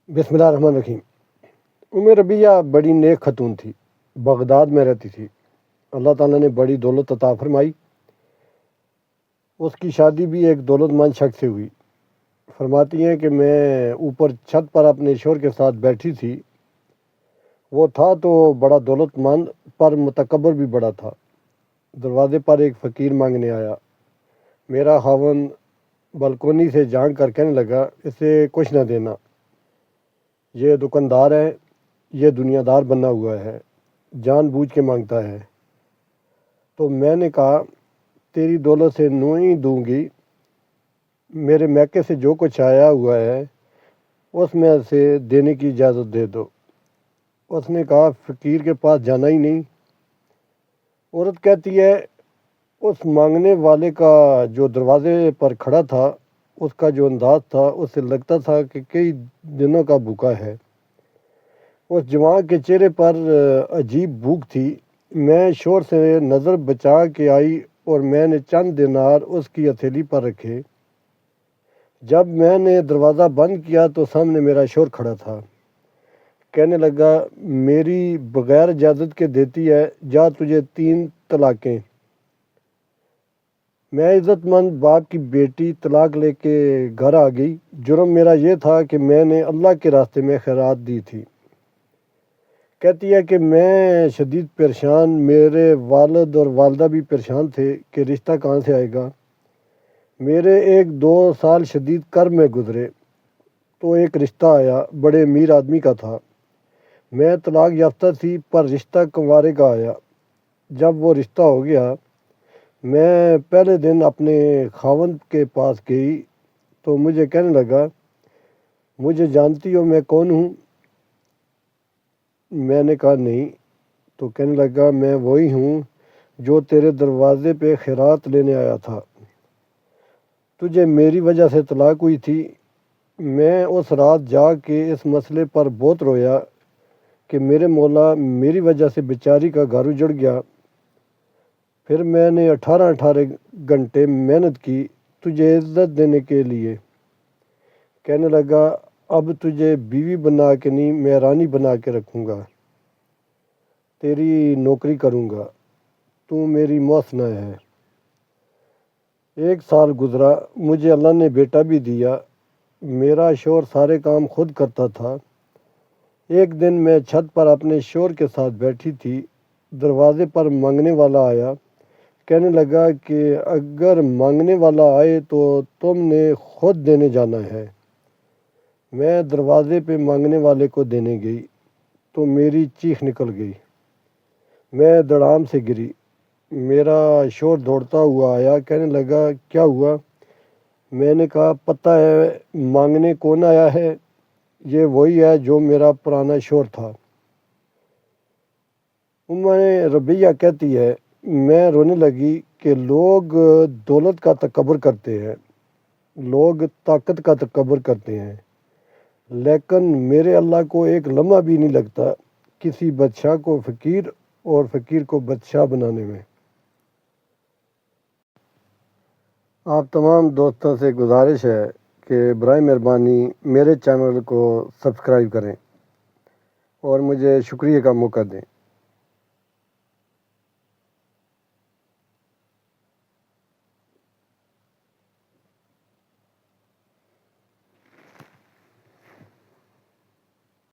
بسم اللہ الرحمن الرحیم۔ ربیہ بڑی نیک خاتون تھی، بغداد میں رہتی تھی۔ اللہ تعالیٰ نے بڑی دولت عطا فرمائی۔ اس کی شادی بھی ایک دولت مند شخص سے ہوئی۔ فرماتی ہیں کہ میں اوپر چھت پر اپنے شوہر کے ساتھ بیٹھی تھی۔ وہ تھا تو بڑا دولت مند پر متکبر بھی بڑا تھا۔ دروازے پر ایک فقیر مانگنے آیا۔ میرا خاوند بلکونی سے جھانک کر کہنے لگا، اسے کچھ نہ دینا، یہ دکاندار ہے، یہ دنیا دار بنا ہوا ہے، جان بوجھ کے مانگتا ہے۔ تو میں نے کہا، تیری دولت سے نہیں دوں گی، میرے میکے سے جو کچھ آیا ہوا ہے اس میں سے دینے کی اجازت دے دو۔ اس نے کہا، فقیر کے پاس جانا ہی نہیں۔ عورت کہتی ہے، اس مانگنے والے کا جو دروازے پر کھڑا تھا، اس کا جو انداز تھا، اس سے لگتا تھا کہ کئی دنوں کا بھوکا ہے۔ اس جوان کے چہرے پر عجیب بھوک تھی۔ میں شور سے نظر بچا کے آئی اور میں نے چند دینار اس کی ہتھیلی پر رکھے۔ جب میں نے دروازہ بند کیا تو سامنے میرا شوہر کھڑا تھا۔ کہنے لگا، میری بغیر اجازت کے دیتی ہے، جا تجھے 3 طلاقیں۔ میں عزت مند باپ کی بیٹی طلاق لے کے گھر آ گئی۔ جرم میرا یہ تھا کہ میں نے اللہ کے راستے میں خیرات دی تھی۔ کہتی ہے کہ میں شدید پریشان، میرے والد اور والدہ بھی پریشان تھے کہ رشتہ کہاں سے آئے گا۔ میرے 1-2 سال شدید کرب میں گزرے تو ایک رشتہ آیا، بڑے امیر آدمی کا تھا۔ میں طلاق یافتہ تھی پر رشتہ کنوارے کا آیا۔ جب وہ رشتہ ہو گیا، میں پہلے دن اپنے خاوند کے پاس گئی تو مجھے کہنے لگا، مجھے جانتی ہو میں کون ہوں؟ میں نے کہا نہیں۔ تو کہنے لگا، میں وہی ہوں جو تیرے دروازے پہ خیرات لینے آیا تھا۔ تجھے میری وجہ سے طلاق ہوئی تھی۔ میں اس رات جا کے اس مسئلے پر بہت رویا کہ میرے مولا، میری وجہ سے بیچاری کا گھر اجڑ گیا۔ پھر میں نے 18 گھنٹے محنت کی تجھے عزت دینے کے لیے۔ کہنے لگا، اب تجھے بیوی بنا کے نہیں، میں رانی بنا کے رکھوں گا، تیری نوکری کروں گا، تو میری محسنہ ہے۔ 1 سال گزرا، مجھے اللہ نے بیٹا بھی دیا۔ میرا شوہر سارے کام خود کرتا تھا۔ ایک دن میں چھت پر اپنے شوہر کے ساتھ بیٹھی تھی، دروازے پر مانگنے والا آیا۔ کہنے لگا کہ اگر مانگنے والا آئے تو تم نے خود دینے جانا ہے۔ میں دروازے پہ مانگنے والے کو دینے گئی تو میری چیخ نکل گئی، میں دڑام سے گری۔ میرا شوہر دوڑتا ہوا آیا، کہنے لگا، کیا ہوا؟ میں نے کہا، پتہ ہے مانگنے کون آیا ہے؟ یہ وہی ہے جو میرا پرانا شوہر تھا۔ ربیہ کہتی ہے، میں رونے لگی کہ لوگ دولت کا تکبر کرتے ہیں، لوگ طاقت کا تکبر کرتے ہیں، لیکن میرے اللہ کو ایک لمحہ بھی نہیں لگتا کسی بادشاہ کو فقیر اور فقیر کو بادشاہ بنانے میں۔ آپ تمام دوستوں سے گزارش ہے کہ برائے مہربانی میرے چینل کو سبسکرائب کریں اور مجھے شکریہ کا موقع دیں۔